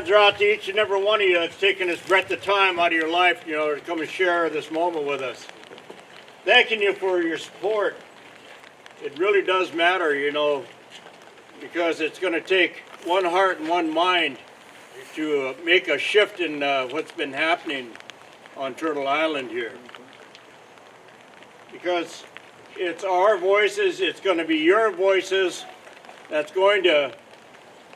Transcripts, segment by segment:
hands are out to each and every one of you that's taken this breath of time out of your life, to come and share this moment with us. Thanking you for your support. It really does matter, because it's going to take one heart and one mind to make a shift in what's been happening on Turtle Island here. Because it's our voices, it's going to be your voices that's going to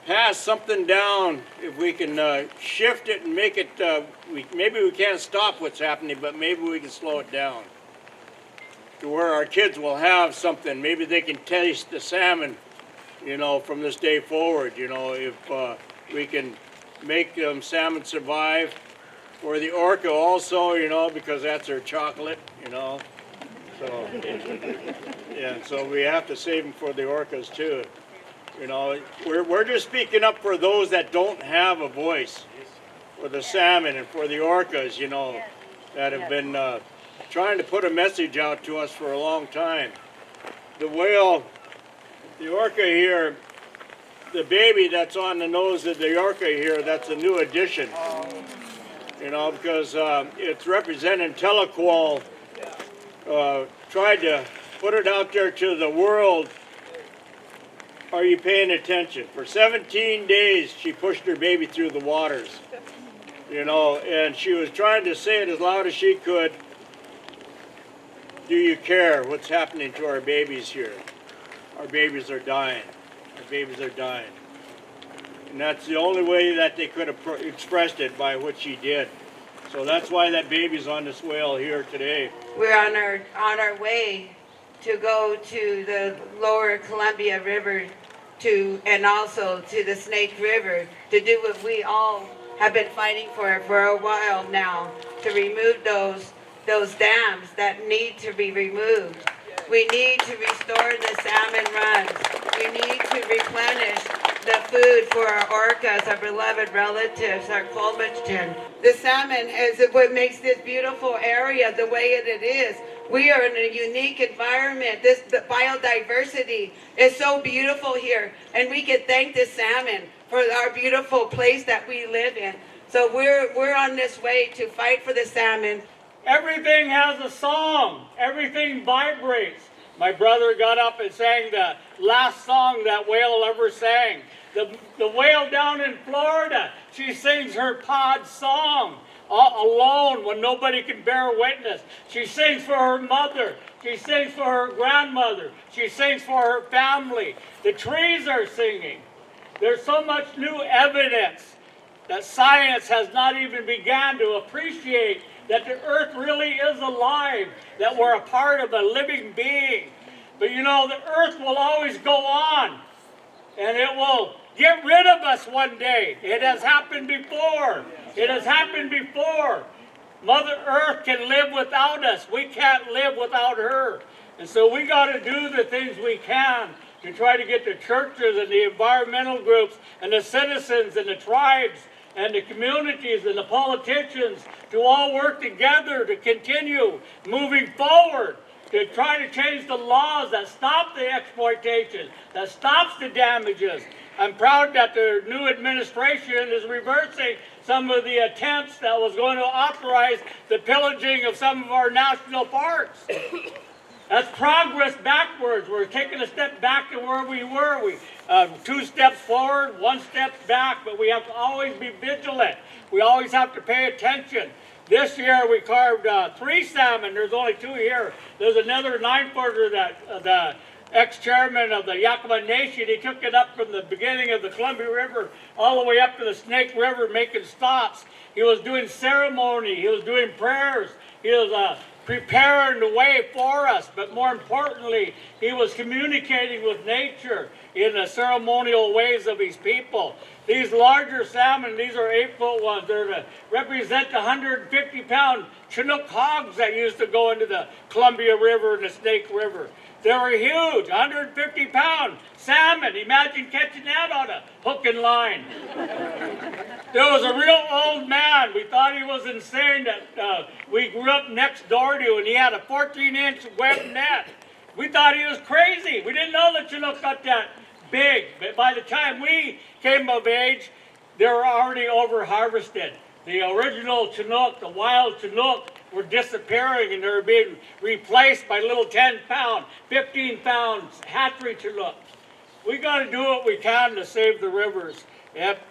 pass something down. If we can shift it and make it, maybe we can't stop what's happening, but maybe we can slow it down to where our kids will have something. Maybe they can taste the salmon, from this day forward, if we can make them salmon survive. Or the orca also, because that's their chocolate, So, yeah, so we have to save them for the orcas too. We're just speaking up for those that don't have a voice, for the salmon and for the orcas, that have been trying to put a message out to us for a long time. The whale, the orca here, the baby that's on the nose of the orca here, that's a new addition. Because it's representing SkaliChelh, tried to put it out there to the world. Are you paying attention? For 17 days, she pushed her baby through the waters, and she was trying to say it as loud as she could. Do you care what's happening to our babies here? Our babies are dying. Our babies are dying. And that's the only way that they could have expressed it, by what she did. So that's why that baby's on this whale here today. We're on our way to go to the lower Columbia River and also to the Snake River to do what we all have been fighting for a while now, to remove those dams that need to be removed. We need to restore the salmon runs. We need to replenish the food for our orcas, our beloved relatives, our culture. The salmon is what makes this beautiful area the way it is. We are in a unique environment. The biodiversity is so beautiful here, and we can thank the salmon for our beautiful place that we live in. So we're on this way to fight for the salmon. Everything has a song. Everything vibrates. My brother got up and sang the last song that whale ever sang. The whale down in Florida, she sings her pod song alone when nobody can bear witness. She sings for her mother. She sings for her grandmother. She sings for her family. The trees are singing. There's so much new evidence that science has not even begun to appreciate that the earth really is alive, that we're a part of a living being. But the earth will always go on, and it will get rid of us one day. It has happened before. It has happened before. Mother Earth can live without us. We can't live without her. And so we got to do the things we can to try to get the churches and the environmental groups and the citizens and the tribes and the communities and the politicians to all work together to continue moving forward, to try to change the laws that stop the exploitation, that stops the damages. I'm proud that the new administration is reversing some of the attempts that was going to authorize the pillaging of some of our national parks. That's progress backwards. We're taking a step back to where we were. We 2 steps forward, 1 step back, but we have to always be vigilant. We always have to pay attention. This year we carved 3 salmon. There's only 2 here. There's another 9-footer that the ex-chairman of the Lummi Nation, he took it up from the beginning of the Columbia River all the way up to the Snake River making stops. He was doing ceremony. He was doing prayers. He was preparing the way for us, but more importantly, he was communicating with nature in the ceremonial ways of his people. These larger salmon, these are 8-foot ones, they're to represent the 150-pound Chinook hogs that used to go into the Columbia River and the Snake River. They were huge, 150-pound salmon. Imagine catching that on a hook and line. There was a real old man. We thought he was insane that we grew up next door to, and he had a 14-inch web net. We thought he was crazy. We didn't know that Chinook got that big. But by the time we came of age, they're already over harvested. The original Chinook, the wild Chinook, were disappearing and they're being replaced by little 10-pound, 15-pound hatchery Chinooks. We got to do what we can to save the rivers.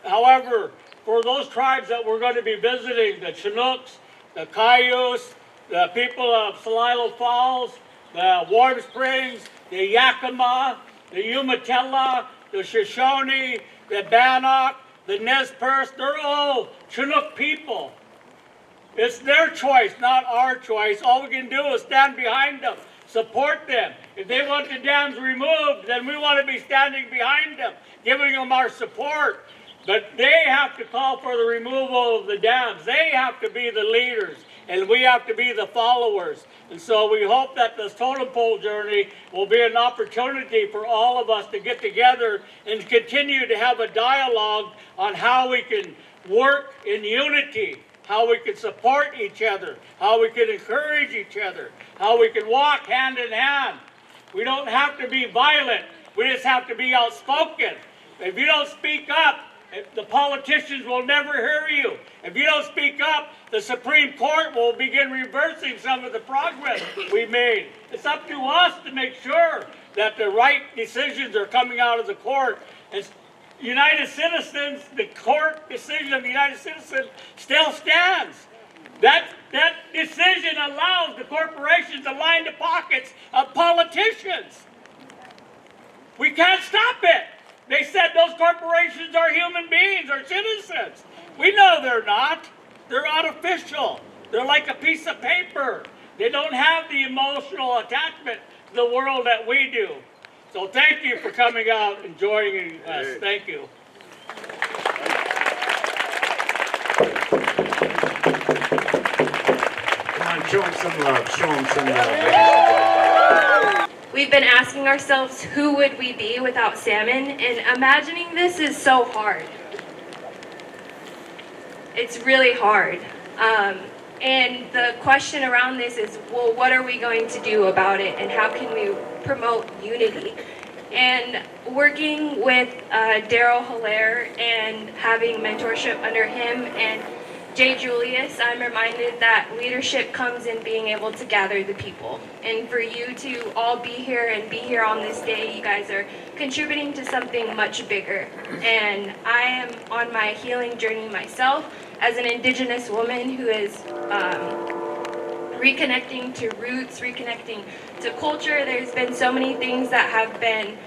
However, for those tribes that we're going to be visiting, the Chinooks, the Cayuse, the people of Salish Falls, the Warm Springs, the Yakima, the Umatilla, the Shoshone, the Bannock, the Nez Perce, they're all Chinook people. It's their choice, not our choice. All we can do is stand behind them, support them. If they want the dams removed, then we want to be standing behind them, giving them our support. But they have to call for the removal of the dams. They have to be the leaders, and we have to be the followers. And so we hope that this totem pole journey will be an opportunity for all of us to get together and continue to have a dialogue on how we can work in unity, how we can support each other, how we can encourage each other, how we can walk hand in hand. We don't have to be violent. We just have to be outspoken. If you don't speak up, the politicians will never hear you. If you don't speak up, the Supreme Court will begin reversing some of the progress we made. It's up to us to make sure that the right decisions are coming out of the court. And United Citizens, the court decision of the United Citizens still stands. That decision allows the corporations to line the pockets of politicians. We can't stop it. They said those corporations are human beings, are citizens. We know they're not. They're artificial. They're like a piece of paper. They don't have the emotional attachment to the world that we do. So thank you for coming out and joining us. Thank you. Come on, show them some love. Show them some love. We've been asking ourselves, who would we be without salmon? And imagining this is so hard. It's really hard. And the question around this is, well, what are we going to do about it? And how can we promote unity? And working with Daryl Hilaire and having mentorship under him and Jay Julius, I'm reminded that leadership comes in being able to gather the people. And for you to all be here and be here on this day, you guys are contributing to something much bigger. And I am on my healing journey myself as an Indigenous woman who is reconnecting to roots, reconnecting to culture. There's been so many things that have been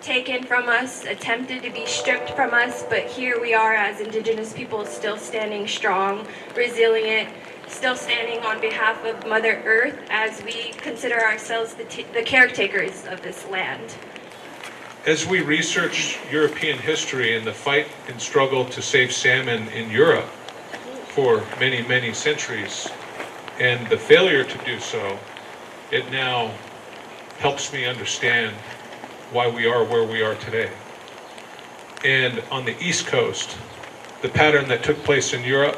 taken from us, attempted to be stripped from us, but here we are as Indigenous people still standing strong, resilient, still standing on behalf of Mother Earth as we consider ourselves the caretakers of this land. As we research European history and the fight and struggle to save salmon in Europe for many, many centuries, and the failure to do so, it now helps me understand why we are where we are today. And on the East Coast, the pattern that took place in Europe,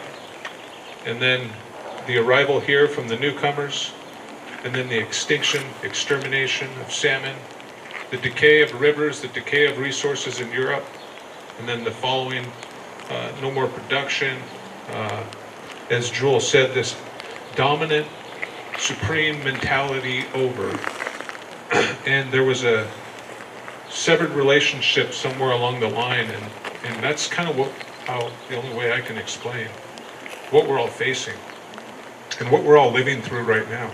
and then the arrival here from the newcomers, and then the extermination of salmon, the decay of rivers, the decay of resources in Europe, and then the following no more production. As Jewell said, this dominant, supreme mentality over. And there was a severed relationship somewhere along the line, and that's kind of the only way I can explain what we're all facing and what we're all living through right now.